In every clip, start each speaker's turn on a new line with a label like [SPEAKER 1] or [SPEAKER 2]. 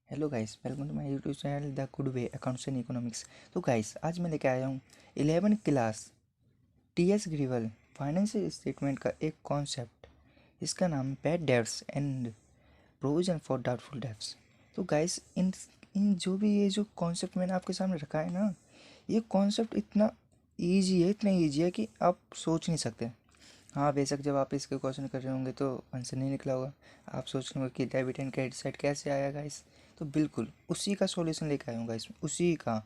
[SPEAKER 1] Hello guys, welcome to my YouTube channel the good way accounts and economics. तो guys, आज मैं लेके आया हूँ 11 class TS Grewal financial statement का एक कॉन्सेप्ट। इसका नाम है bad debts and provision for doubtful debts. तो गाइस, इन इन जो भी ये जो कॉन्सेप्ट मैंने आपके सामने रखा है ना, ये कॉन्सेप्ट इतना ईजी है कि आप सोच नहीं सकते। हाँ, बेशक जब आप इसके क्वेश्चन कर रहे होंगे तो आंसर नहीं निकला होगा। आप सोच रहे होंगे कि डेबिट एंड क्रेडिट साइड कैसे आया गाइस। तो बिल्कुल उसी का सॉल्यूशन लेके आया हूँ गाइस, उसी का।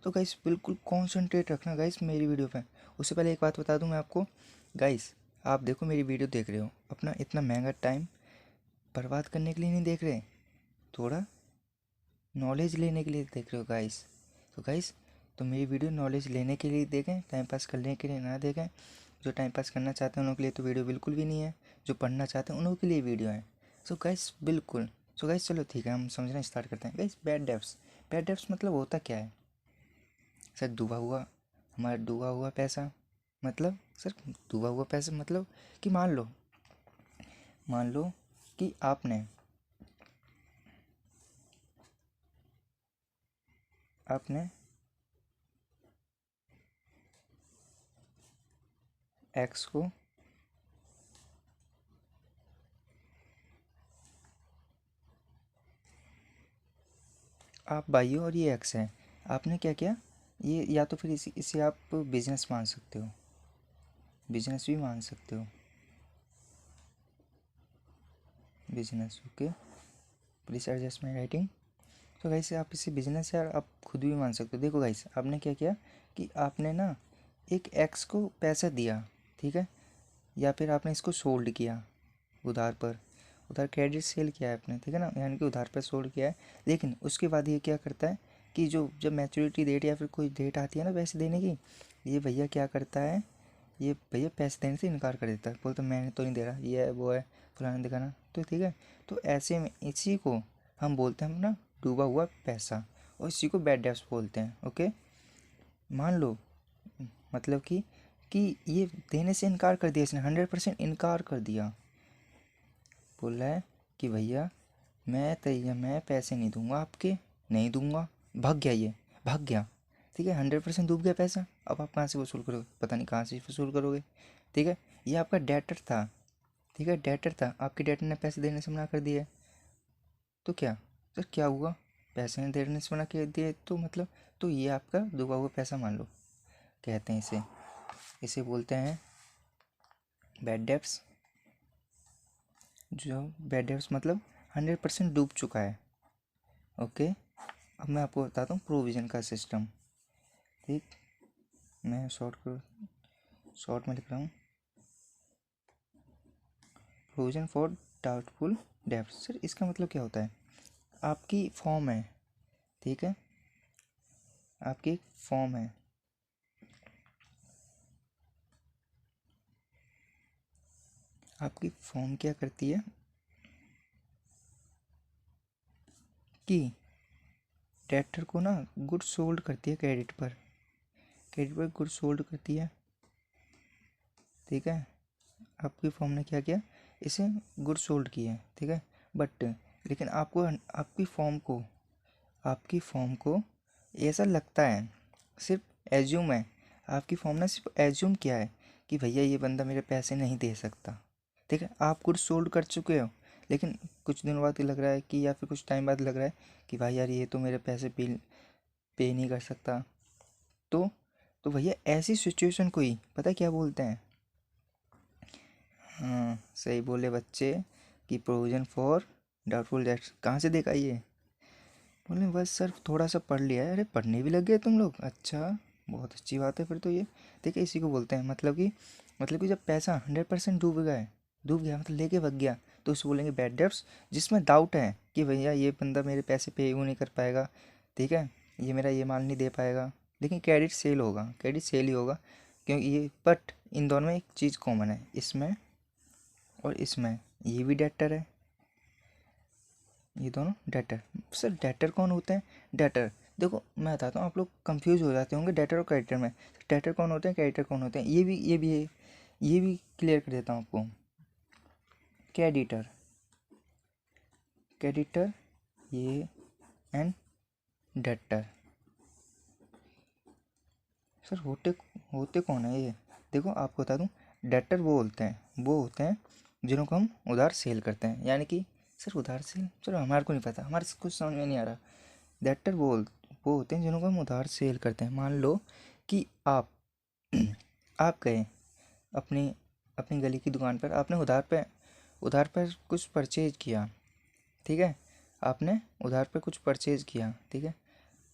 [SPEAKER 1] तो गाइस बिल्कुल कॉन्सेंट्रेट रखना गाइस मेरी वीडियो पे। उससे पहले एक बात बता दूँ मैं आपको गाइस, आप देखो मेरी वीडियो देख रहे हो, अपना इतना महंगा टाइम बर्बाद करने के लिए नहीं देख रहे, थोड़ा नॉलेज लेने के लिए देख रहे हो गाइस। तो गाइस, तो मेरी वीडियो नॉलेज लेने के लिए देखें, टाइम पास करने के लिए ना देखें। जो टाइम पास करना चाहते हैं उनके लिए तो वीडियो बिल्कुल भी नहीं है, जो पढ़ना चाहते हैं उनके लिए वीडियो है। सो गाइस बिल्कुल, सो गाइस चलो ठीक है, हम समझना स्टार्ट करते हैं। गाइस बैड डेब्ट्स मतलब होता क्या है? सर हमारा डूबा हुआ पैसा। मतलब सर, डूबा हुआ पैसा मतलब कि मान लो कि आपने एक्स को आप वाई हो और ये एक्स है। आपने क्या किया, ये या तो फिर इसे आप बिजनेस मान सकते हो, बिजनेस भी मान सकते हो, business. Okay, please adjust my writing. तो गाइस, आप इसे बिजनेस है और आप खुद भी मान सकते हो। देखो गाइस, आपने क्या किया कि आपने ना एक एक्स को पैसा दिया, ठीक है, या फिर आपने इसको सोल्ड किया उधार पर, उधार क्रेडिट सेल किया है आपने, ठीक है ना, यानी कि उधार पर सोल्ड किया है। लेकिन उसके बाद ये क्या करता है कि जो जब मैच्योरिटी डेट या फिर कोई डेट आती है ना पैसे देने की, ये भैया क्या करता है, ये भैया पैसे देने से इनकार कर देता है, बोलता मैंने तो नहीं दे रहा, ये है वो है, फलाना दिखाना। तो ठीक है, तो ऐसे में इसी को हम बोलते हैं अपना डूबा हुआ पैसा, और इसी को बैड डेब्ट्स बोलते हैं। ओके, मान लो मतलब कि ये देने से इनकार कर दिया, इसने 100% इनकार कर दिया, बोल रहा है कि भैया मैं पैसे नहीं दूंगा, आपके नहीं दूंगा, भाग गया, ये भाग गया, ठीक है, 100% डूब गया पैसा। अब आप कहाँ से वसूल करोगे, पता नहीं कहाँ से वसूल करोगे, ठीक है। ये आपका डेटर था, ठीक है, डेटर था, आपके डेटर ने पैसे देने से मना कर दिया, तो क्या, तो क्या हुआ, पैसे नहीं देने से मना कर दिए तो मतलब, तो ये आपका डूबा हुआ पैसा मान लो, कहते हैं इसे, इसे बोलते हैं बैड डेब्ट्स। जो बैड डेब्ट्स मतलब 100% डूब चुका है। ओके, अब मैं आपको बताता हूँ प्रोविज़न का सिस्टम, ठीक। मैं शॉर्ट में लिख रहा हूँ, provision for doubtful debts. Sir इसका मतलब क्या होता है, आपकी फॉर्म है, ठीक है, आपकी एक फॉर्म है, आपकी फॉर्म क्या करती है कि डेटर को ना गुड्स सोल्ड करती है क्रेडिट पर गुड्स सोल्ड करती है, ठीक है। आपकी फॉर्म ने क्या किया, इसे गुड्स सोल्ड किया है, ठीक है। बट लेकिन आपको आपकी फॉर्म को ऐसा लगता है, सिर्फ एज्यूम है, आपकी फॉर्म ने सिर्फ एज्यूम किया है कि भैया ये बंदा मेरे पैसे नहीं दे सकता, ठीक है। आप गुड्स सोल्ड कर चुके हो, लेकिन कुछ दिनों बाद लग रहा है कि, या फिर कुछ टाइम बाद लग रहा है कि भाई यार ये तो मेरे पैसे पे नहीं कर सकता। तो तो भैया ऐसी सिचुएशन को ही पता है क्या बोलते हैं? हाँ सही बोले बच्चे, कि प्रोविज़न फॉर डाउटफुल डेट्स। कहाँ से देखा ये? बोले बस सर थोड़ा सा पढ़ लिया है। अरे पढ़ने भी लग गए तुम लोग, अच्छा, बहुत अच्छी बात है फिर तो। ये देखिए इसी को बोलते हैं, मतलब कि जब पैसा 100% डूब गया मतलब लेके भग गया, तो उसे बोलेंगे बैड डेब्ट्स। जिसमें डाउट है कि भैया ये बंदा मेरे पैसे पे नहीं कर पाएगा, ठीक है, ये मेरा ये माल नहीं दे पाएगा, लेकिन क्रेडिट सेल ही होगा, क्योंकि ये, बट इन दोनों में एक चीज़ कॉमन है, इसमें और इसमें, ये भी डेटर है, ये दोनों डेटर। सर डेटर कौन होते हैं? डेटर, देखो मैं बताता हूँ, आप लोग कंफ्यूज हो जाते होंगे डेटर और क्रेडिटर में। डेटर कौन होते हैं, क्रेडिटर कौन होते हैं, ये भी क्लियर कर देता हूँ आपको। क्रेडिटर, क्रेडिटर ये एंड डेटर। सर होते कौन है ये? देखो आपको बता दूं, डेटर वो होते हैं जिनको हम उधार सेल करते हैं। यानी कि सर उधार सेल, सर हमारे को नहीं पता, हमारे से कुछ समझ में नहीं आ रहा। डेटर वो होते हैं जिनको हम उधार सेल करते हैं। मान लो कि आप आप गए अपनी अपनी गली की दुकान पर, आपने उधार पर कुछ परचेज किया, ठीक है। आपने उधार पर कुछ परचेज किया, ठीक है।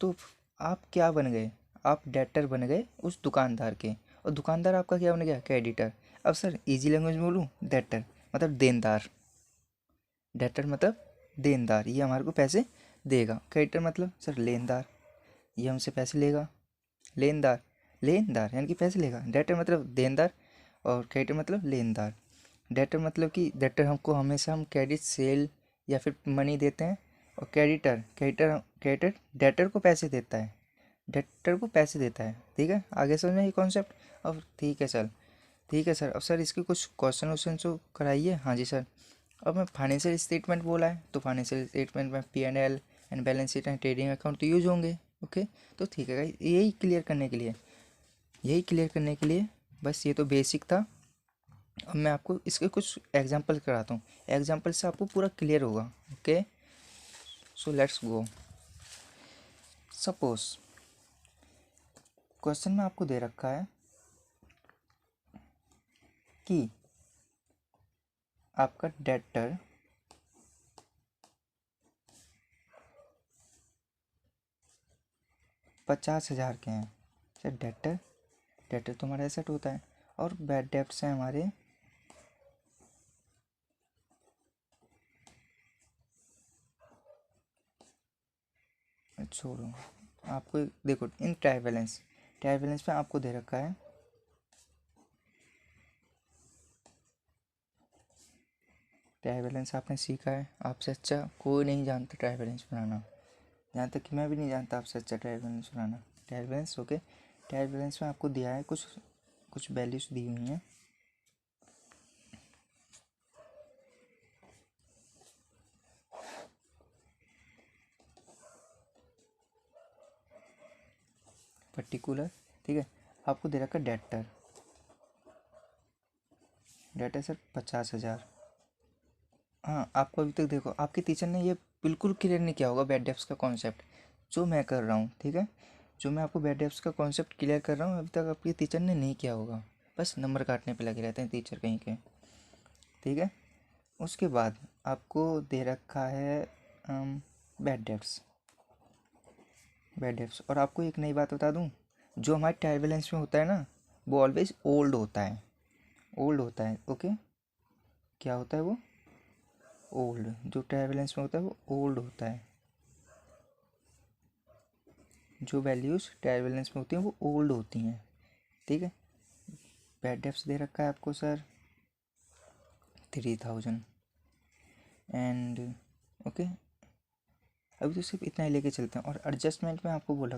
[SPEAKER 1] तो आप क्या बन गए? आप डेटर बन गए उस दुकानदार के, और दुकानदार आपका क्या बन गया? क्रेडिटर। अब सर इजी लैंग्वेज में बोलूँ, डेटर मतलब देनदार। डेटर मतलब देनदार, ये हमारे को पैसे देगा। क्रेडिटर मतलब सर लेनदार, ये हमसे पैसे लेगा। लेनदार, लेनदार यानी कि पैसे लेगा। डेटर मतलब देनदार और क्रेडिटर मतलब लेनदार। डेटर मतलब कि डेटर हमको हमेशा हम क्रेडिट सेल या फिर मनी देते हैं, और क्रेडिटर क्रेडिटर क्रेडिटर डेटर को पैसे देता है, डेटर को पैसे देता है। ठीक है, आगे समझ में ये कॉन्सेप्ट? अब ठीक है सर। अब सर इसके कुछ क्वेश्चन वोश्चन तो कराइए। हाँ जी सर। अब मैं फाइनेंशियल स्टेटमेंट बोला है, तो फाइनेंशियल स्टेटमेंट में P&L and balance sheet and trading account तो यूज होंगे। ओके, तो ठीक है गाइस, यही क्लियर करने के लिए बस ये तो बेसिक था। अब मैं आपको इसके कुछ एग्जांपल कराता हूँ, एग्जांपल से आपको पूरा क्लियर होगा। Okay, so let's go. Suppose question में आपको दे रखा है कि आपका डेटर $50,000 के हैं। सर डेटर तो हमारा एसेट होता है, और बैड डेब्ट्स हैं हमारे छोड़ो। आपको देखो इन ट्रायल बैलेंस में आपको दे रखा है ट्रायल बैलेंस आपने सीखा है, आपसे अच्छा कोई नहीं जानता ट्रायल बैलेंस बनाना। यहाँ तक कि मैं भी नहीं जानता आपसे अच्छा ट्रायल बैलेंस बनाना। Trial balance okay, trial balance में आपको दिया है कुछ वैल्यूज दी हुई हैं। पर्टिकुलर, ठीक है। आपको दे रखा डेटर सर 50,000। हाँ, आपको अभी तक देखो आपके टीचर ने ये बिल्कुल क्लियर नहीं किया होगा बैड डेब्ट्स का कॉन्सेप्ट, जो मैं कर रहा हूँ। ठीक है, जो मैं आपको बैड डेब्ट्स का कॉन्सेप्ट क्लियर कर रहा हूँ अभी तक आपके टीचर ने नहीं किया होगा। बस नंबर काटने पे लगे रहते हैं टीचर कहीं के। ठीक है, उसके बाद आपको दे रखा है बैड डेब्ट्स। और आपको एक नई बात बता दूँ, जो हमारे ट्रायल बैलेंस में होता है ना, वो ऑलवेज ओल्ड होता है। ओके, क्या होता है वो? ओल्ड। जो ट्रायल बैलेंस में होता है वो ओल्ड होता है। जो वैल्यूज़ ट्रायल बैलेंस में होती हैं वो ओल्ड होती हैं। ठीक है, बैड डेब्ट्स दे रखा है आपको सर 3,000 एंड ओके। अभी तो सिर्फ इतना ही लेके चलते हैं। और एडजस्टमेंट में आपको बोल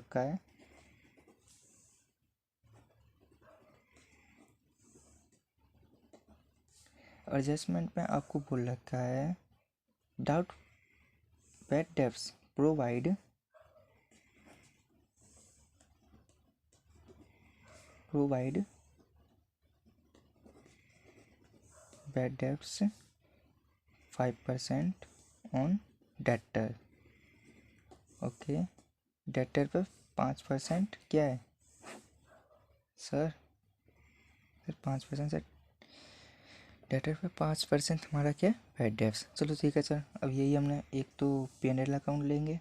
[SPEAKER 1] रखा है doubt bad debts provide bad debts 5% on debtor. Okay, debtor पर 5% क्या है सर? सर 5% सर, डेटर पे 5% हमारा क्या है? Bad debts. चलो ठीक है सर, अब यही हमने एक तो P&L अकाउंट लेंगे।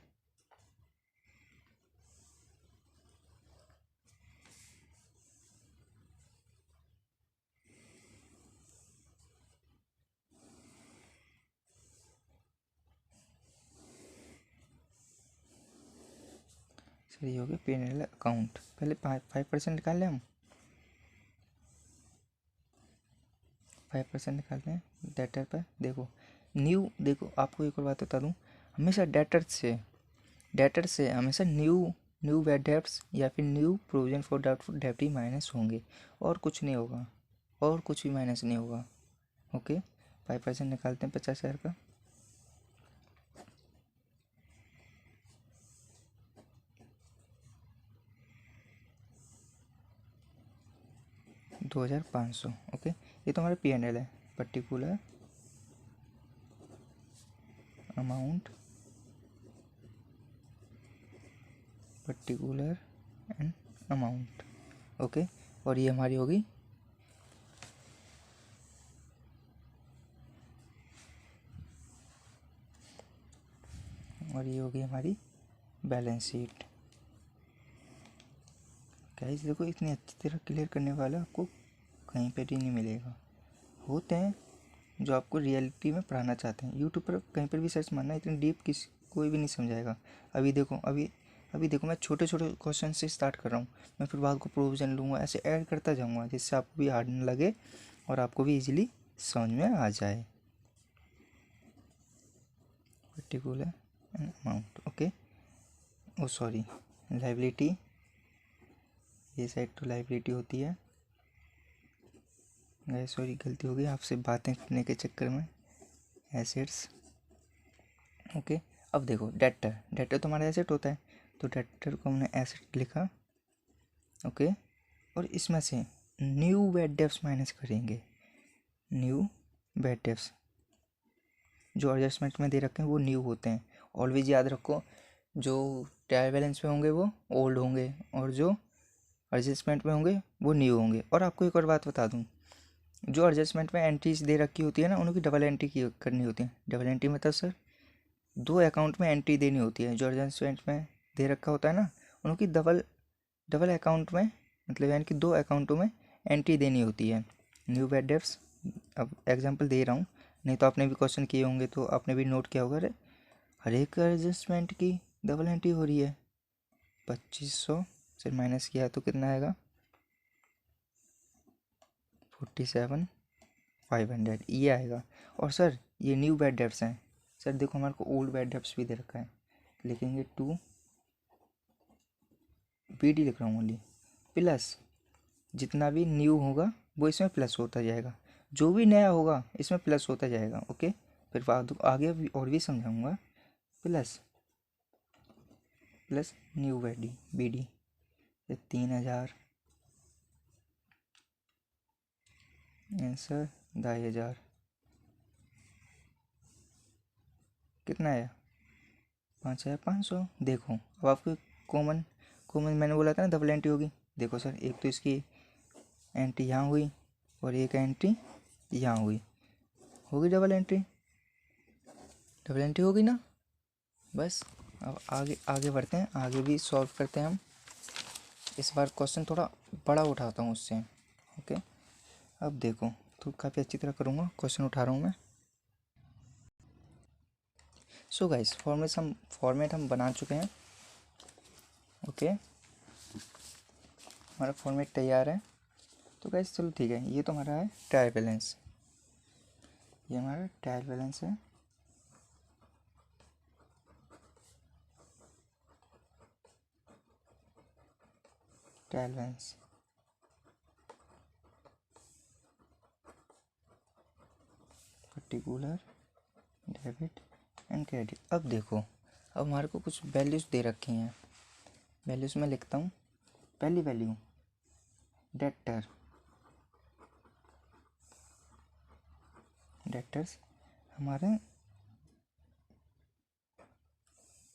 [SPEAKER 1] सर ये हो गया P&L अकाउंट। पहले 5% निकाल लें हम, 5% निकाल लें डेटर पर। देखो आपको एक और बात बता दूँ, हमेशा डेटर से हमेशा न्यू बैड डेब्ट्स या फिर न्यू प्रोविजन फॉर डाउटफुल डेब्ट ही माइनस होंगे, और कुछ नहीं होगा, और कुछ भी माइनस नहीं होगा। ओके, 5% निकालते हैं 50,000 का। 2500। ओके, ये तो हमारा P&L है, particular amount, particular and amount. Okay, और ये हमारी होगी हमारी बैलेंस शीट। गाइस देखो, इतनी अच्छी तरह क्लियर करने वाला आपको कहीं पे भी नहीं मिलेगा। होते हैं जो आपको रियलिटी में पढ़ाना चाहते हैं, यूट्यूब पर कहीं पर भी सर्च मारना, इतनी डीप कोई भी नहीं समझाएगा। अभी देखो मैं छोटे छोटे क्वेश्चन से स्टार्ट कर रहा हूँ, मैं फिर बाद को प्रोविज़न लूँगा, ऐसे ऐड करता जाऊँगा जिससे आपको भी हार्ड न लगे और आपको भी इजीली समझ में आ जाए। Particular and amount. Okay, oh sorry, liability, ये साइड तो लाइबिलिटी होती है। गाइस सॉरी, गलती हो गई आपसे बातें करने के चक्कर में। एसेट्स। ओके, अब देखो डेटर तो हमारा एसेट होता है, तो डेटर को हमने एसेट लिखा। ओके, और इसमें से न्यू बैड डेब्ट्स माइनस करेंगे। न्यू बैड डेब्ट्स जो एडजस्टमेंट में दे रखे हैं वो न्यू होते हैं। ऑलवेज याद रखो, जो ट्रायल बैलेंस में होंगे वो ओल्ड होंगे और जो एडजस्टमेंट में होंगे वो न्यू होंगे। और आपको एक और बात बता दूं, जो एडजस्टमेंट में एंट्रीज दे रखी होती है ना, उनकी डबल एंट्री की करनी होती है। डबल एंट्री मतलब सर, दो अकाउंट में एंट्री देनी होती है। जो एडजस्टमेंट में दे रखा होता है ना, उनकी डबल अकाउंट में, मतलब यानी कि दो अकाउंटों में एंट्री देनी होती है। न्यू बैड डेब्ट्स, अब एग्जांपल दे रहा हूँ, नहीं तो आपने भी क्वेश्चन किए होंगे तो आपने भी नोट किया होगा, अरे हर एक एडजस्टमेंट की डबल एंट्री हो रही है। 2500 से माइनस किया तो कितना आएगा, 47,500, ये आएगा। और सर ये न्यू बैड डेब्ट्स हैं। सर देखो हमारे को ओल्ड बैड डेब्ट्स भी दे रखा है, लिखेंगे 2 BD लिख रहा हूँ ओनली, प्लस जितना भी न्यू होगा वो इसमें प्लस होता जाएगा, जो भी नया होगा इसमें प्लस होता जाएगा। ओके, फिर आगे और भी समझाऊंगा। प्लस न्यू BD 3000, आंसर 2500, कितना आया 5500। देखो अब आपको कॉमन मैंने बोला था ना डबल एंट्री होगी। देखो सर, एक तो इसकी एंट्री यहाँ हुई और एक एंट्री यहाँ हुई, होगी डबल एंट्री होगी ना। बस अब आगे बढ़ते हैं, आगे भी सॉल्व करते हैं हम। इस बार क्वेश्चन थोड़ा बड़ा उठाता हूँ उससे। ओके, अब देखो तो काफ़ी अच्छी तरह करूँगा, क्वेश्चन उठा रहा हूँ मैं। सो गाइस, फॉर्मेट हम बना चुके हैं। ओके, हमारा फॉर्मेट तैयार है। तो गाइस चलो ठीक है, ये तो हमारा है ट्रायल बैलेंस, ये हमारा ट्रायल बैलेंस है। Trial balance, particular debit and credit. अब देखो, अब हमारे को कुछ वैल्यूज़ दे रखी हैं, वैल्यूज़ में लिखता हूँ। पहली वैल्यू डेटर्स हमारे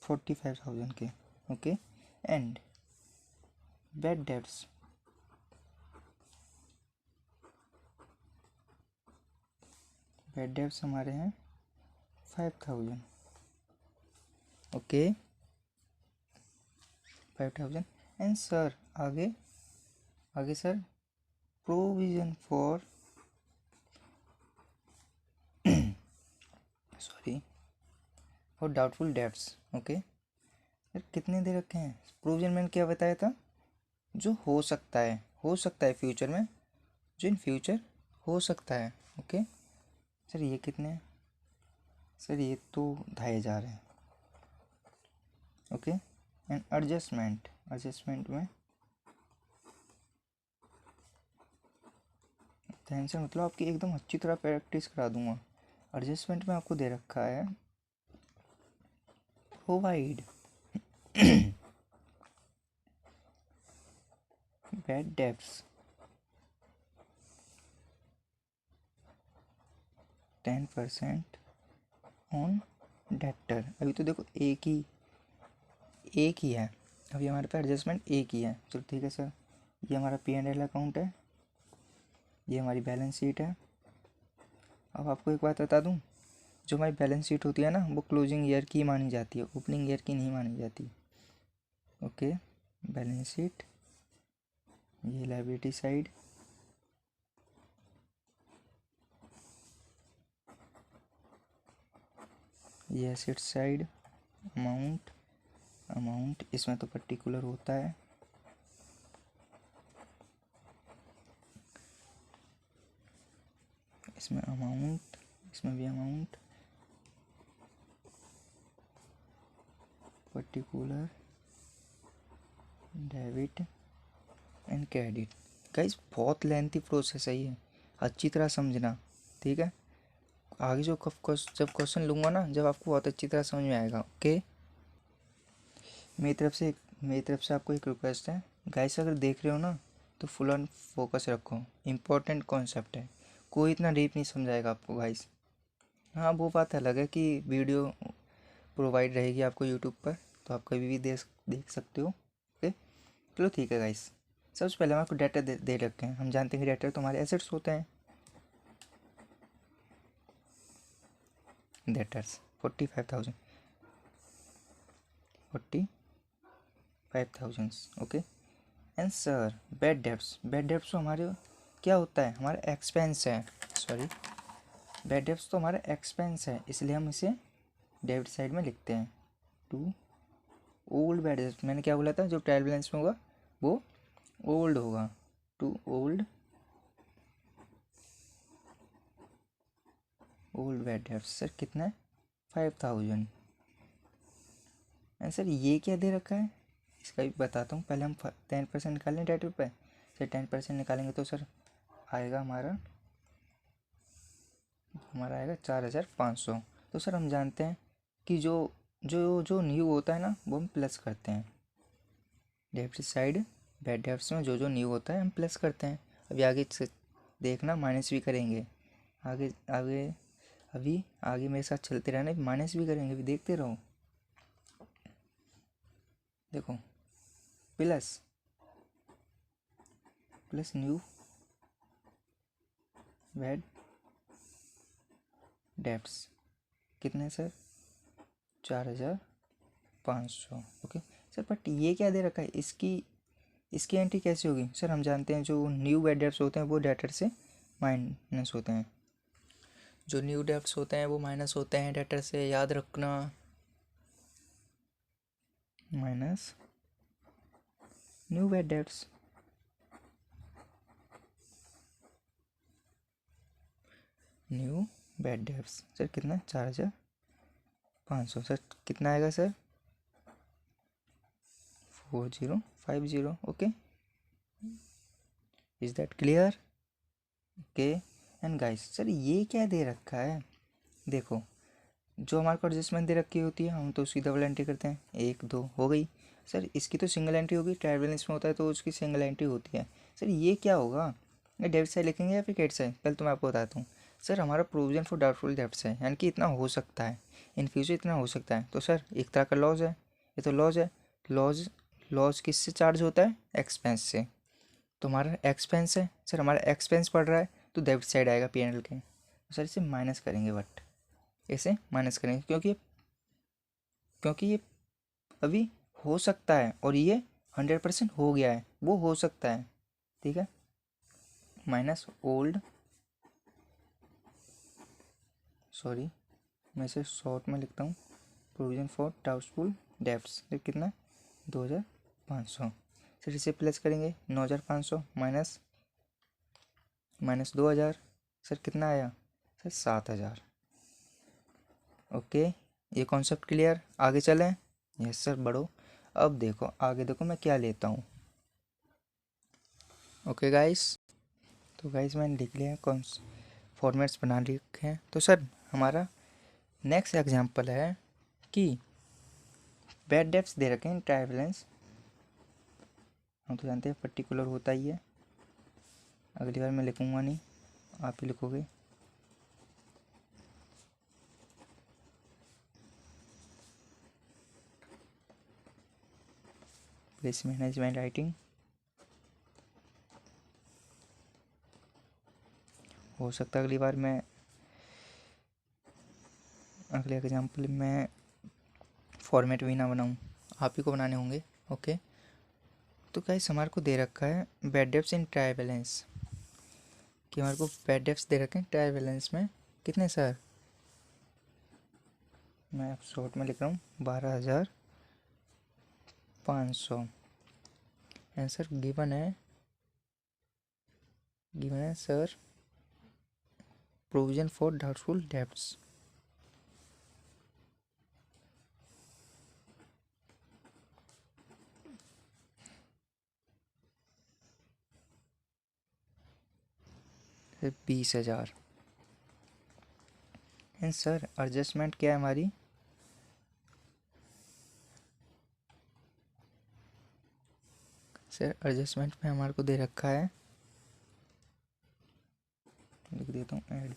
[SPEAKER 1] 45,000 के। ओके, एंड बैड डेट्स हमारे हैं 5,000। ओके, 5,000। एंड सर आगे sir provision for for doubtful debts. Okay, sir कितने दे रखे हैं, प्रोविजन मैंने क्या बताया था, जो हो सकता है फ्यूचर में, जो इन फ्यूचर हो सकता है। ओके, सर ये कितने हैं, सर ये तो 2,500 है। ओके, एंड एडजस्टमेंट में ध्यान से, मतलब आपकी एकदम अच्छी तरह प्रैक्टिस करा दूंगा। एडजस्टमेंट में आपको दे रखा है provide bad debts 10% on debtor. अभी तो देखो एक ही है, अभी हमारे पास एडजस्टमेंट एक ही है। चलो ठीक है सर, ये हमारा P&L अकाउंट है, ये हमारी बैलेंस शीट है। अब आपको एक बात बता दूं, जो हमारी बैलेंस शीट होती है ना, वो क्लोजिंग ईयर की मानी जाती है, ओपनिंग ईयर की नहीं मानी जाती। ओके, बैलेंस शीट, ये लायबिलिटी साइड, ये एसेट साइड, अमाउंट इसमें तो पर्टिकुलर होता है, इसमें अमाउंट, इसमें भी amount, particular, debit and credit. Guys बहुत लेंथी प्रोसेस है ये, अच्छी तरह समझना, ठीक है। आगे जब क्वेश्चन लूँगा ना, जब आपको बहुत अच्छी तरह समझ में आएगा। ओके, मेरी तरफ से आपको एक रिक्वेस्ट है गाइस, अगर देख रहे हो ना तो फुल ऑन फोकस रखो, इम्पोर्टेंट कॉन्सेप्ट है, कोई इतना डीप नहीं समझाएगा आपको गाइस। हाँ वो बात अलग है कि वीडियो प्रोवाइड रहेगी आपको यूट्यूब पर, तो आप कभी भी देख सकते हो। ओके, चलो ठीक है गाइस। सबसे पहले हम आपको डाटा दे रखे हैं, हम जानते हैं कि डाटा तो हमारे एसेट्स होते हैं। Debtors 45,000 okay. And sir bad debts तो हमारे क्या होता है, हमारा एक्सपेंस है, सॉरी बैड डेब्ट्स तो हमारा एक्सपेंस है, इसलिए हम इसे डेबिट साइड में लिखते हैं। टू ओल्ड बैड डेब्ट्स, मैंने क्या बोला था, जो ट्रायल बैलेंस में होगा वो ओल्ड होगा, to old bad debts. Sir कितना है, 5,000। एंड सर ये क्या दे रखा है, इसका भी बताता हूँ। पहले हम 10% निकालें डेट पे, सर 10% निकालेंगे तो सर आएगा हमारा आएगा 4,500। तो सर हम जानते हैं कि जो जो जो न्यू होता है ना, वो हम प्लस करते हैं डेबिट साइड, बैड डेब्ट्स में जो न्यू होता है हम प्लस करते हैं। अभी आगे से देखना माइनस भी करेंगे, आगे आगे अभी आगे मेरे साथ चलते रहना, माइनस भी करेंगे, अभी देखते रहो। देखो प्लस न्यू बैड डेब्ट्स कितने सर, 4,500। ओके सर, बट ये क्या दे रखा है, इसकी एंट्री कैसे होगी। सर हम जानते हैं जो न्यू बैड डेब्ट्स होते हैं वो डेटर से माइनस होते हैं, जो न्यू डेब्ट्स होते हैं वो माइनस होते हैं डेटर से, याद रखना, minus new bad debts. New bad debts sir कितना, 4,500। सर कितना आएगा sir, 4,050। Okay, is that clear. Okay and guys, sir ये क्या दे रखा है, देखो जो हमारे को एडजस्टमेंट दे रखी होती है हम तो उसकी डबल एंट्री करते हैं, 1 2 हो गई। सर इसकी तो सिंगल एंट्री होगी, ट्रायल बैलेंस में होता है तो उसकी सिंगल एंट्री होती है। सर ये क्या होगा, ये डेबिट साइड लिखेंगे या फिर क्रेडिट साइड, पहले तो मैं आपको बताता हूँ। सर हमारा प्रोविजन फॉर डाउटफुल डेब्ट्स है, यानी कि इतना हो सकता है, इन फ्यूचर इतना हो सकता है। तो सर एक तरह का लॉज है, ये तो लॉज है। लॉज किससे चार्ज होता है, एक्सपेंस से। तो हमारा एक्सपेंस है, सर हमारा एक्सपेंस पड़ रहा है तो डेबिट साइड आएगा P&L के। तो सर इसे माइनस करेंगे, बट इसे माइनस करेंगे क्योंकि ये अभी हो सकता है और ये 100% हो गया है, वो हो सकता है, ठीक है। माइनस ओल्ड, सॉरी मैं इसे शॉर्ट में लिखता हूँ, प्रोविजन फॉर डाउटफुल डेब्ट्स कितना, 2,500। सर इसे प्लस करेंगे, 9,500 माइनस 2,000। सर कितना आया सर, 7,000। ओके, ये कॉन्सेप्ट क्लियर, आगे चलें। यस सर बढ़ो। अब देखो आगे देखो मैं क्या लेता हूँ। ओके गाइस, तो गाइस मैंने लिख लिया कौन फॉर्मेट्स बना रखे हैं। तो सर हमारा नेक्स्ट एग्जांपल है कि बैड डेब्ट्स दे रखे हैं ट्रायल बैलेंस, हम तो जानते हैं पर्टिकुलर होता ही है। अगली बार मैं लिखूँगा नहीं, आप ही लिखोगे। Police management writing. हो सकता है अगली बार मैं अगले एग्जाम्पल में फॉर्मेट भी ना बनाऊँ, आप ही को बनाने होंगे। ओके, तो गाइस हमारे को दे रखा है bad debts in trial balance, कि हमारे को बैड डेब्ट्स दे रखे हैं ट्रायल बैलेंस में कितने सर, मैं अब शॉर्ट में लिख रहा हूँ 12,500। आंसर गिवन है sir provision for doubtful debts. फिर 20,000। एंड सर एडजस्टमेंट क्या है हमारी, सर एडजस्टमेंट में हमारे को दे रखा है, लिख देता हूँ ऐड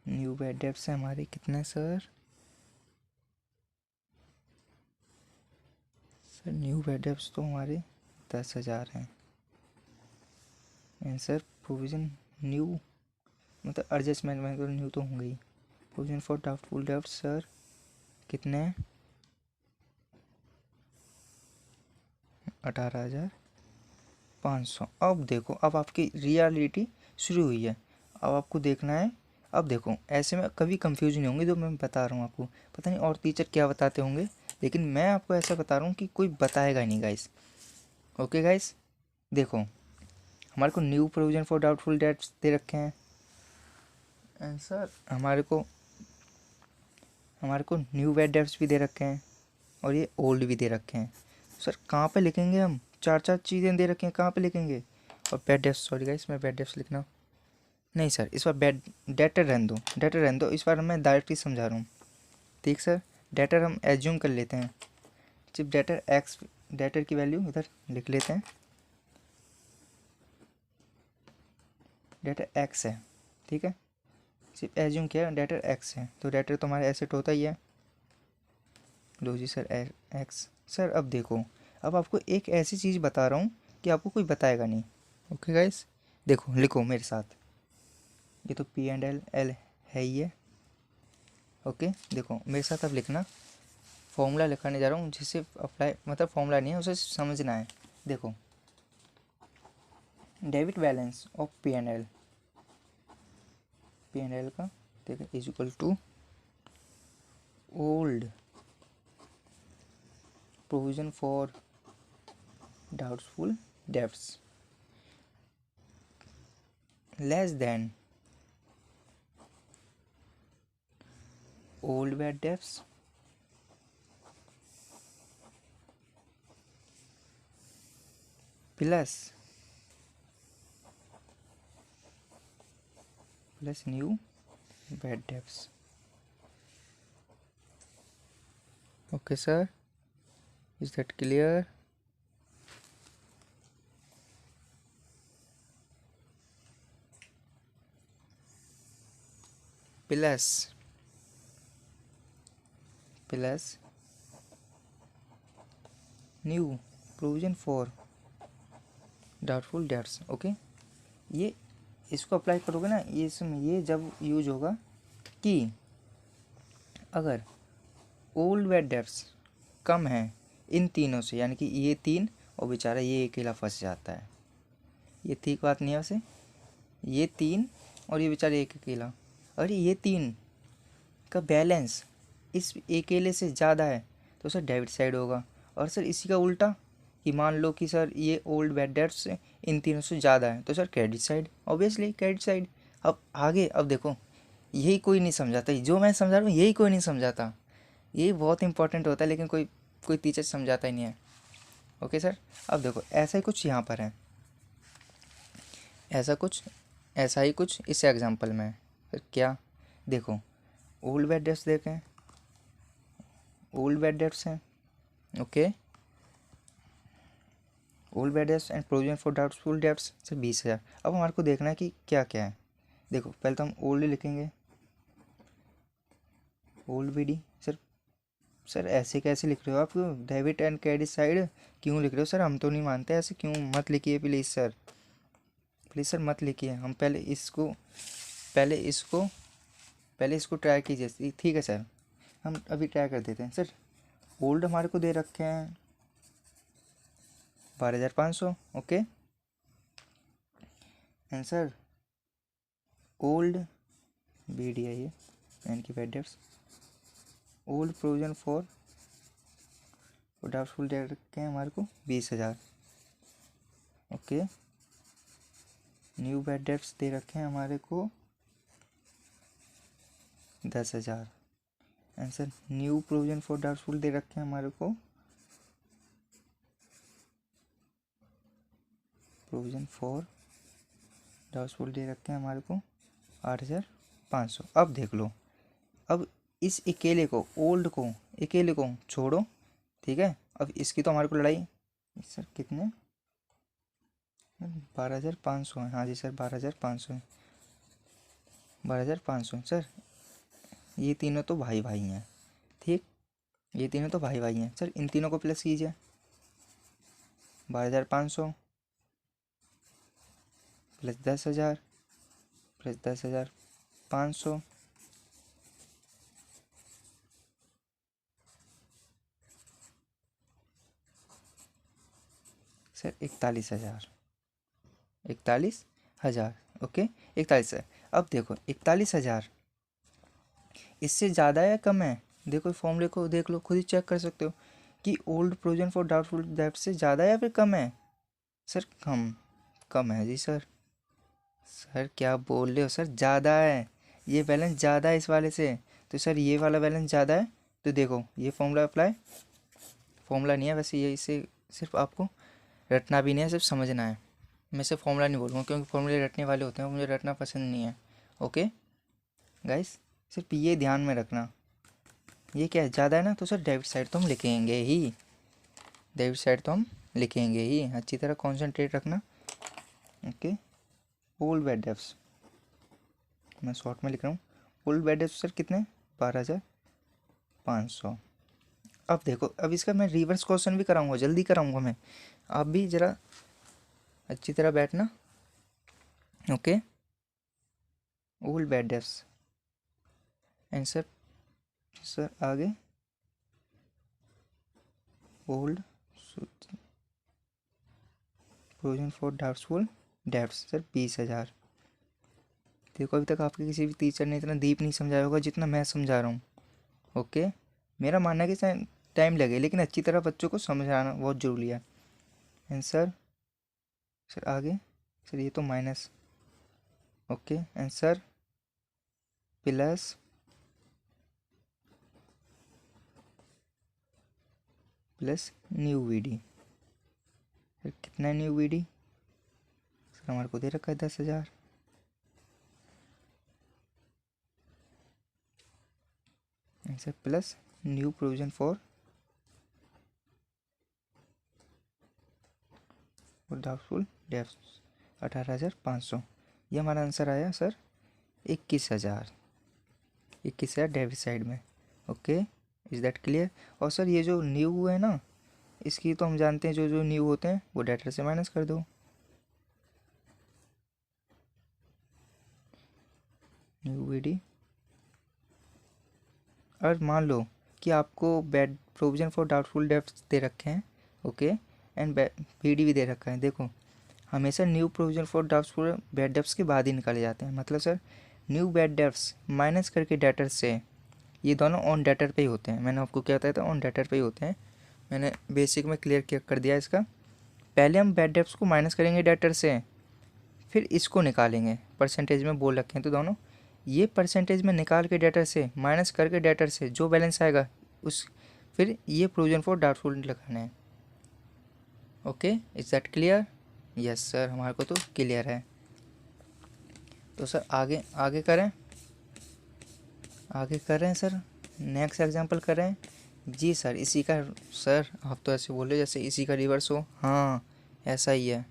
[SPEAKER 1] न्यू बैड डेब्ट्स है हमारे कितने सर, न्यू बैड डेब्ट्स तो हमारे 10,000 हैं। आंसर प्रोविजन न्यू मतलब एडजस्टमेंट में तो न्यू तो होंगे ही। Provision for doubtful debts sir कितने हैं, 18,500। अब देखो, अब आपकी रियलिटी शुरू हुई है, अब आपको देखना है। अब देखो ऐसे में कभी कंफ्यूज नहीं होंगे, जो मैं बता रहा हूँ आपको, पता नहीं और टीचर क्या बताते होंगे, लेकिन मैं आपको ऐसा बता रहा हूँ कि कोई बताएगा ही नहीं गाइस। ओके गाइस, देखो हमारे को new provision for doubtful debts दे रखे हैं। आंसर हमारे को न्यू बैड डेट्स भी दे रखे हैं और ये ओल्ड भी दे रखे हैं। सर कहाँ पे लिखेंगे हम, चार चार चीज़ें दे रखी हैं, कहाँ पे लिखेंगे। और बैड डेट्स, सॉरी गाइस मैं बैड डेट्स लिखना नहीं सर, इस बार बैड डेटर रहने दो, डेटर रहने दो, इस बार मैं डायरेक्टली समझा रहा हूँ। ठीक सर, डेटर हम एज्यूम कर लेते हैं, सिर्फ डेटर एक्स, डेटर की वैल्यू इधर लिख लेते हैं, डेटर एक्स है। ठीक है, सिर्फ एज्यूम किया डेटर एक्स है, तो डेटर तो हमारा एसेट होता ही है। लो जी सर एक्स। सर अब देखो, अब आपको एक ऐसी चीज़ बता रहा हूँ कि आपको कोई बताएगा नहीं। ओके गाइस, देखो लिखो मेरे साथ, ये तो पी एंड एल है ही है। ओके देखो मेरे साथ अब लिखना, फॉर्मूला लिखाने जा रहा हूँ जिससे अप्लाई, मतलब फॉर्मूला नहीं है, उसे समझना है। देखो debit balance of P and L का देखो is equal to old provision for doubtful debts less than old bad debts plus new bad debts. Okay sir, is that clear. Plus new provision for doubtful debts. Okay, ये इसको apply करोगे ना, ये इसमें ये जब यूज होगा कि अगर ओल्ड बैड डेट्स कम है इन तीनों से, यानी कि ये तीन और बेचारा ये अकेला फंस जाता है, ये ठीक बात नहीं है वैसे, ये तीन और ये बेचारा एक अकेला, अरे ये तीन का बैलेंस इस अकेले से ज़्यादा है तो सर डेबिट साइड होगा। और सर इसी का उल्टा, कि मान लो कि सर ये ओल्ड बैड डेट्स इन तीनों से ज़्यादा है तो sir credit side, obviously credit side. अब आगे अब देखो, यही कोई नहीं समझाता, जो मैं समझा रहा हूँ यही कोई नहीं समझाता, यही बहुत इंपॉर्टेंट होता है, लेकिन कोई टीचर समझाता ही नहीं है। ओके सर, अब देखो ऐसा ही कुछ यहाँ पर है, ऐसा ही कुछ इस एग्जाम्पल में है। फिर क्या देखो, ओल्ड बैड डेट्स देखें, ओल्ड बैड डेट्स हैं। Okay, old bad debts and provision for doubtful dates से 20,000। अब हमारे को देखना है कि क्या क्या है। देखो पहले तो हम ओल्ड लिखेंगे, old B D sir sir ऐसे कैसे लिख रहे हो आप? डेबिट एंड क्रेडिट साइड क्यों लिख रहे हो सर? हम तो नहीं मानते ऐसे, क्यों मत लिखिए प्लीज़ सर, प्लीज़ सर मत लिखिए। हम पहले इसको पहले इसको ट्राई कीजिए। ठीक है सर, हम अभी ट्राई कर देते हैं सर। ओल्ड हमारे को दे रखे हैं 12,500, okay. And sir old B D I है यानी कि bad debts, old provision for doubtful दे रखे हैं हमारे को 20,000, ओके। न्यू बैड डेट्स दे रखे हैं हमारे को 10,000। And sir new provision for doubtful दे रखे हैं हमारे को प्रोविजन फॉर डाउटफुल दे रखे हैं हमारे को 8,500। अब देख लो, अब इस अकेले को अकेले को छोड़ो, ठीक है। अब इसकी तो हमारे को लड़ाई सर कितने 12,500 है, हाँ जी सर 12,500 है, 12,500 सर। ये तीनों तो भाई भाई हैं, ठीक, ये तीनों तो भाई भाई हैं सर। इन तीनों को प्लस कीजिए, 12,500 प्लस 10,000 प्लस 10,500 सर 41,000, 41,000, ओके 41,000। अब देखो 41,000 इससे ज़्यादा है कम है? देखो फॉर्मूले को देख लो, खुद ही चेक कर सकते हो कि ओल्ड प्रोविजन फॉर डाउटफुल डेब्ट से ज़्यादा है या फिर कम है? सर कम है जी सर। सर क्या बोल रहे हो सर? ज़्यादा है, ये बैलेंस ज़्यादा है इस वाले से, तो सर ये वाला बैलेंस ज़्यादा है। तो देखो ये फॉर्मूला अप्लाई, फॉर्मूला नहीं है वैसे, ये इसे सिर्फ आपको रटना भी नहीं है, सिर्फ समझना है। मैं सिर्फ फॉर्मूला नहीं बोलूँगा क्योंकि फॉर्मूले रटने वाले होते हैं, मुझे रटना पसंद नहीं है, ओके गाइस। सिर्फ ये ध्यान में रखना, ये क्या है ज़्यादा है ना, तो सर डेबिट साइड तो हम लिखेंगे ही, डेबिट साइड तो हम लिखेंगे ही। अच्छी तरह कॉन्सेंट्रेट रखना, ओके। ओल्ड बैड डेब्ट्स मैं शॉर्ट में लिख रहा हूँ। ओल्ड बैड डेब्ट्स सर कितने 12,500। अब देखो, अब इसका मैं रिवर्स क्वेश्चन भी कराऊंगा, जल्दी कराऊंगा मैं, आप भी ज़रा अच्छी तरह बैठना, okay. Old bad debts answer sir आगे old provision for doubtful debts sir 20,000। देखो अभी तक आपके किसी भी टीचर ने इतना डीप नहीं समझाया होगा जितना मैं समझा रहा हूँ, ओके। मेरा मानना है कि टाइम लगे लेकिन अच्छी तरह बच्चों को समझाना बहुत ज़रूरी है। आंसर सर आगे सर ये तो minus, okay. Answer plus new VD, sir कितना न्यू वीडी सर हमारे को दे रखा है 10,000। Answer plus new provision for doubtful debts 18,500। ये हमारा आंसर आया सर 21,000, 21,000 डेबिट साइड में, ओके। Is that clear? और सर ये जो न्यू है ना, इसकी तो हम जानते हैं जो जो न्यू होते हैं वो डेटर से माइनस कर दो, न्यू वीडी। और मान लो कि आपको bad provision for doubtful debts दे रखे हैं, ओके, एंड वीडी भी दे रखा है। देखो हमेशा new provision for doubtful bad debts के बाद ही निकाले जाते हैं, मतलब sir new bad debts minus करके डेटर से, ये दोनों ऑन डेटर पे ही होते हैं। मैंने आपको क्या बताया था, ऑन डेटर पे ही होते हैं। मैंने बेसिक में क्लियर कर दिया इसका। पहले हम बैड डेब्ट्स को माइनस करेंगे डेटर से, फिर इसको निकालेंगे, परसेंटेज में बोल रखे हैं तो दोनों, ये परसेंटेज में निकाल के डेटर से माइनस करके डेटर से जो बैलेंस आएगा उस, फिर ये प्रोविजन फॉर डाउटफुल लगाना है, okay. Is that clear? Yes sir, हमारे को तो क्लियर है। तो सर आगे आगे करें, आगे कर रहे हैं सर, नेक्स्ट एग्जांपल कर रहे हैं जी सर। इसी का सर आप तो ऐसे बोल रहे जैसे इसी का रिवर्स हो, हाँ ऐसा ही है।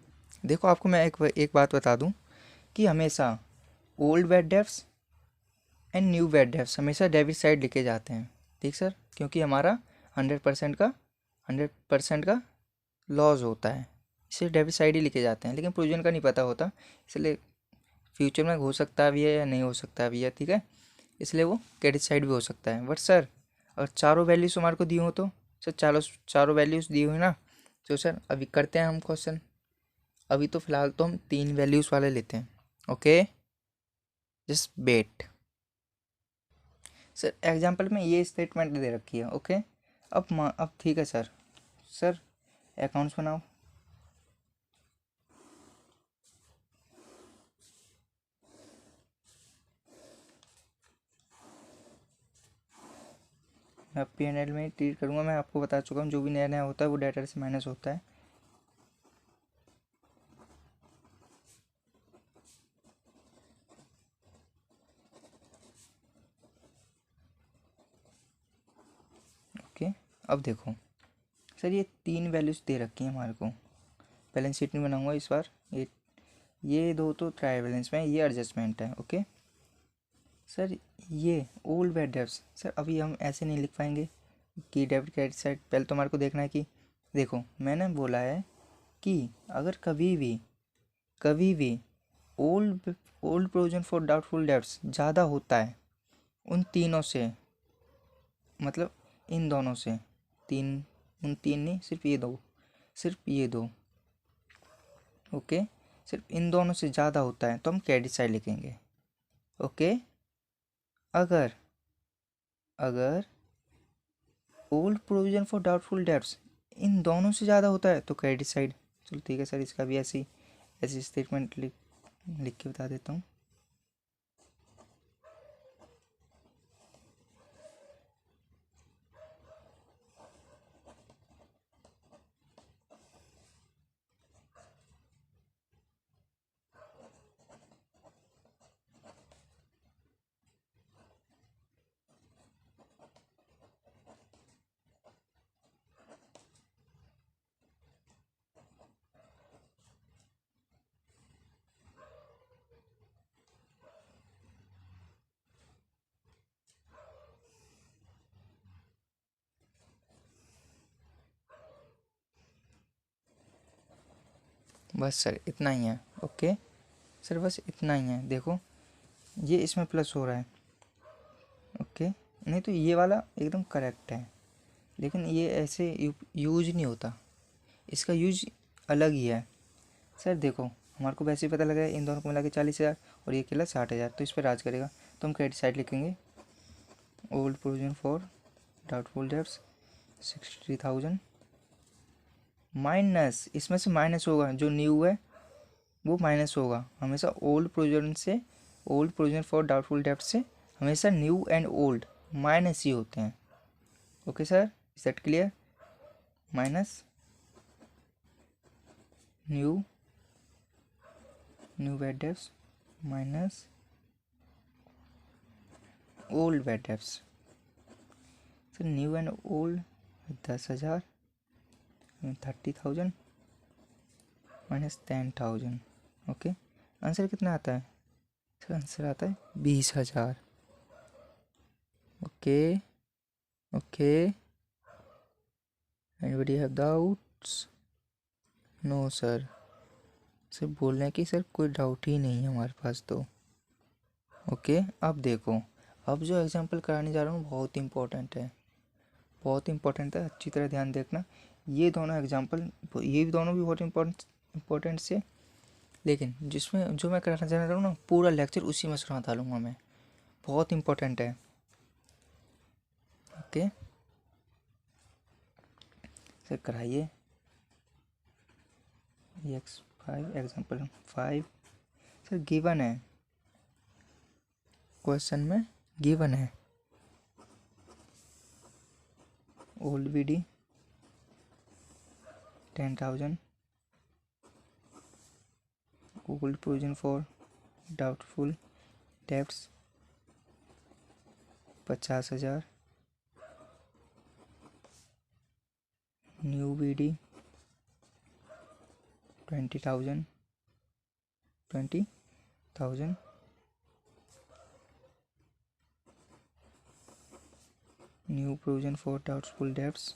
[SPEAKER 1] देखो आपको मैं एक बात बता दूं कि हमेशा old bad debts and new bad debts हमेशा डेबिट साइड लिखे जाते हैं, ठीक सर। क्योंकि हमारा 100% का लॉस होता है, इसे डेबिट साइड ही लिखे जाते हैं। लेकिन प्रोविजन का नहीं पता होता, इसलिए फ्यूचर में हो सकता भी है या नहीं हो सकता भी है, ठीक है, इसलिए वो क्रेडिट साइड भी हो सकता है। बट सर अगर चारों वैल्यूज़ हमारे को दी हो तो सर चारों वैल्यूज़ दी हुई ना, तो सर अभी करते हैं हम क्वेश्चन। अभी तो फिलहाल तो हम 3 वैल्यूज़ वाले लेते हैं। Okay, just wait. Sir example में ये स्टेटमेंट दे रखी है। ओके, अब ठीक है सर। सर अकाउंट्स बनाओ। मैं P&L में ट्रीट करूँगा। मैं आपको बता चुका हूँ, जो भी नया नया होता है वो डाटा से माइनस होता है। ओके, अब देखो सर, ये 3 वैल्यूज़ दे रखी हैं हमारे को। बैलेंस शीट नहीं बनाऊंगा इस बार। ये दो तो ट्रायल बैलेंस में, ये एडजस्टमेंट है। ओके सर, ये ओल्ड बैड डेब्ट्स सर अभी हम ऐसे नहीं लिख पाएंगे कि डेबिट क्रेडिट साइड। पहले तो हमारे को देखना है कि देखो मैंने बोला है कि अगर कभी भी old provision for doubtful debts ज़्यादा होता है उन तीनों से, मतलब इन दोनों से, उन तीन नहीं, सिर्फ ये दो। ओके, सिर्फ इन दोनों से ज़्यादा होता है तो हम क्रेडिट साइड लिखेंगे। ओके, अगर old provision for doubtful debts इन दोनों से ज़्यादा होता है तो क्रेडिट साइड। चलो ठीक है सर, इसका भी ऐसी स्टेटमेंट लिख के बता देता हूँ। बस सर इतना ही है। ओके सर, बस इतना ही है। देखो ये इसमें प्लस हो रहा है। ओके, नहीं तो ये वाला एकदम करेक्ट है, लेकिन ये ऐसे यूज नहीं होता, इसका यूज अलग ही है। सर देखो हमारे को वैसे ही पता लगा है इन दोनों को मिला के 40,000 और ये केला 60,000, तो इस पर राज करेगा। तो हम क्रेडिट साइड लिखेंगे। Old provision for doubtful debts 60,000 minus, इसमें से माइनस होगा, जो न्यू है वो माइनस होगा हमेशा। ओल्ड प्रोविजन फॉर डाउटफुल डेब्ट से हमेशा न्यू एंड ओल्ड माइनस ही होते हैं। Okay sir, is that clear? Minus new bad debts minus old bad debts. Sir new and old 10,000 30,000 minus 10,000। Okay, answer कितना आता है? सर आंसर आता है 20,000। Okay okay, anybody have doubts? No sir, sir बोल रहे हैं कि सर कोई डाउट ही नहीं है हमारे पास तो। ओके, अब देखो, अब जो एग्जांपल कराने जा रहा हूँ बहुत इंपॉर्टेंट है, बहुत इंपॉर्टेंट है, अच्छी तरह ध्यान देखना। ये दोनों एग्जांपल, ये भी दोनों भी बहुत इंपॉर्टेंट से, लेकिन जिसमें जो मैं कराना चाह रहा हूँ ना, पूरा लेक्चर उसी में सुना डालूंगा मैं, बहुत इंपॉर्टेंट है। ओके सर कराइए। X5 एग्जांपल 5 सर गिवन है, क्वेश्चन में गिवन है। Old BD 10,000, old provision for doubtful debts 50,000, new BD 20,000, new provision for doubtful debts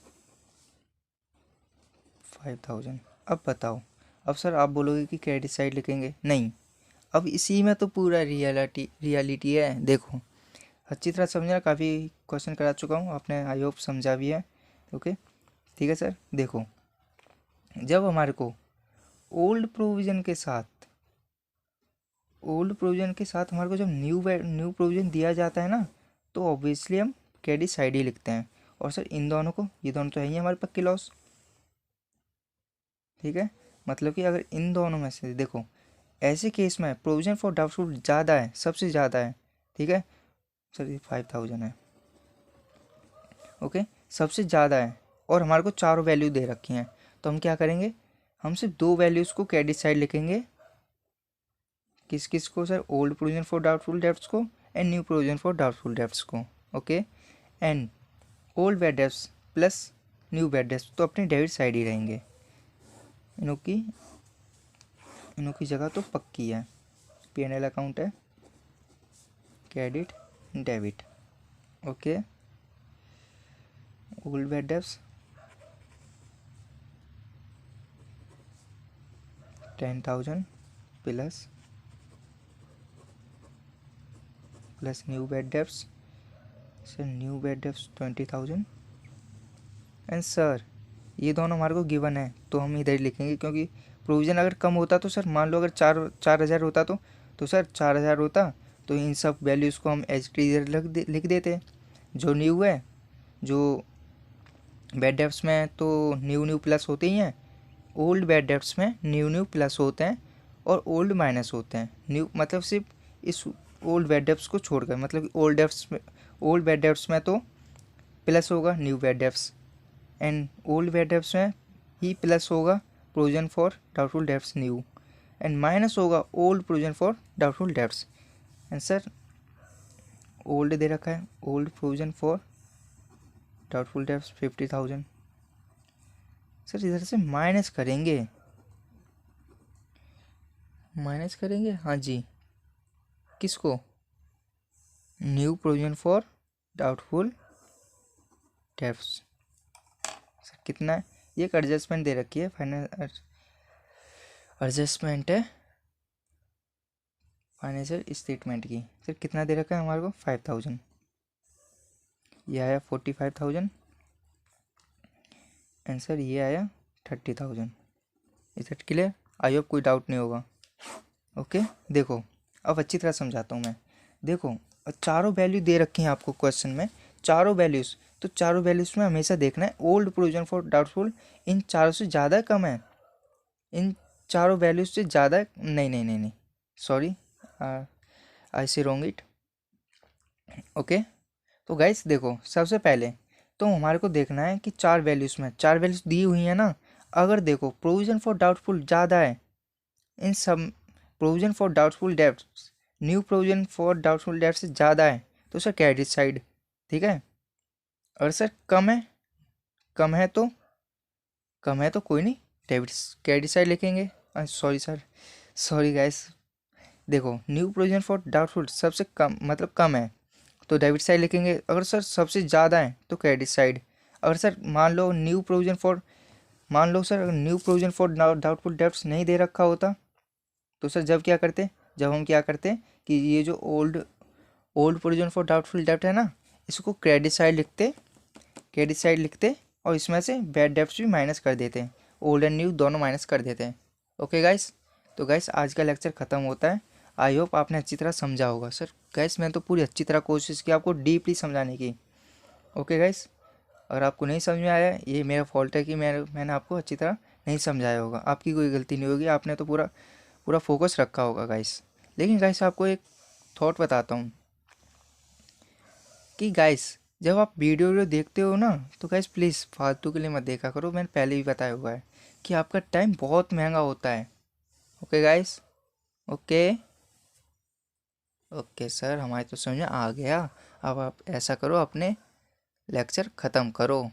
[SPEAKER 1] 5000। अब बताओ, अब सर आप बोलोगे कि क्रेडिट साइड लिखेंगे, नहीं, अब इसी में तो पूरा रियलिटी है। देखो अच्छी तरह समझना, काफ़ी क्वेश्चन करा चुका हूँ, आपने आई होप समझा भी है। ओके ठीक है सर। देखो जब हमारे को ओल्ड प्रोविज़न के साथ हमारे को जब न्यू प्रोविज़न दिया जाता है ना, तो ऑब्वियसली हम क्रेडिट साइड ही लिखते हैं। और सर इन दोनों को, ये दोनों तो है ही हमारे पक्के लॉस, ठीक है। मतलब कि अगर इन दोनों में से देखो, ऐसे केस में प्रोविज़न फॉर डाउटफुल ज़्यादा है, सबसे ज़्यादा है, ठीक है सर, ये 5000 है। ओके सबसे ज़्यादा है और हमारे को चारों वैल्यू दे रखी हैं, तो हम क्या करेंगे, हम सिर्फ दो वैल्यूज़ को क्रेडिट साइड लिखेंगे। किस किस को sir, old provision for doubtful debts को and new provision for doubtful debts को। Okay and old bad debts plus new bad debts तो अपने डेबिट साइड ही रहेंगे। इनों की जगह तो पक्की है, P&L अकाउंट है, credit debit. Okay old bad debts 10,000 plus new bad debts, sir new bad debts 20,000। And sir ये दोनों हमारे को गिवन है तो हम इधर ही लिखेंगे, क्योंकि प्रोविज़न अगर कम होता तो सर मान लो अगर 4,000 होता तो सर 4,000 होता तो इन सब वैल्यूज़ को हम एच टी इधर लिख देते। जो न्यू है, जो बैड डेब्ट्स में तो न्यू प्लस होते ही हैं, ओल्ड बैड डेब्ट्स में न्यू प्लस होते हैं और ओल्ड माइनस होते हैं। न्यू मतलब सिर्फ इस ओल्ड बैड डेब्ट्स को छोड़कर, मतलब कि ओल्ड बैड डेब्ट्स में तो प्लस होगा new bad debts, and old bad debts में ही प्लस होगा provision for doubtful debts new, and minus होगा old provision for doubtful debts. And sir old दे रखा है, old provision for doubtful debts 50,000। Sir इधर से माइनस करेंगे, हाँ जी, किसको, new provision for doubtful debts. Sir कितना है, ये एक एडजस्टमेंट दे रखी है, फाइनल एडजस्टमेंट है फाइनेंशियल स्टेटमेंट की। सर कितना दे रखा है हमारे को, 5,000, ये आया 45,000 एंड सर ये आया 30,000। Is it clear, I hope कोई डाउट नहीं होगा। ओके देखो अब अच्छी तरह समझाता हूँ मैं। देखो चारों वैल्यू दे रखी हैं आपको क्वेश्चन में, चारों वैल्यूज़, तो चारों वैल्यूज़ में हमेशा देखना है ओल्ड प्रोविजन फॉर डाउटफुल इन चारों से ज़्यादा कम है, इन चारों वैल्यूज से ज़्यादा, नहीं sorry, I see wrong it. Okay तो गाइस देखो सबसे पहले तो हमारे को देखना है कि चार वैल्यूज़ में, चार वैल्यूज़ दी हुई हैं ना, अगर देखो प्रोविज़न फॉर डाउटफुल ज़्यादा है इन सब, provision for doubtful debts new provision for doubtful debts से ज़्यादा है तो सर क्रेडिट साइड, ठीक है। अगर सर कम है तो कोई नहीं, डेबिट क्रेडिट साइड लिखेंगे। सॉरी गाइस, देखो न्यू प्रोविजन फॉर डाउटफुल सबसे कम मतलब कम है तो डेबिट साइड लिखेंगे, अगर सर सबसे ज़्यादा है तो क्रेडिट साइड। अगर सर मान लो new provision for doubtful debts नहीं दे रखा होता तो सर जब हम क्या करते कि ये जो ओल्ड प्रोविजन फॉर डाउटफुल डेब्ट है ना, इसको क्रेडिट साइड लिखते और इसमें से बैड डेब्ट्स भी माइनस कर देते हैं, ओल्ड एंड न्यू दोनों माइनस कर देते हैं। ओके गाइस, तो गाइस आज का लेक्चर ख़त्म होता है, आई होप आपने अच्छी तरह समझा होगा। सर गाइस मैंने तो पूरी अच्छी तरह कोशिश की आपको डीपली समझाने की। ओके गाइस, अगर आपको नहीं समझ में आया ये मेरा फॉल्ट है कि मैंने आपको अच्छी तरह नहीं समझाया होगा, आपकी कोई गलती नहीं होगी, आपने तो पूरा फोकस रखा होगा गाइस। लेकिन गाइस आपको एक थॉट बताता हूँ कि गाइस जब आप वीडियो देखते हो ना तो गाइस प्लीज़ फालतू के लिए मत देखा करो, मैंने पहले भी बताया हुआ है कि आपका टाइम बहुत महंगा होता है। Okay guys, okay okay sir हमारी तो समझ में आ गया। अब आप ऐसा करो, अपने लेक्चर ख़त्म करो।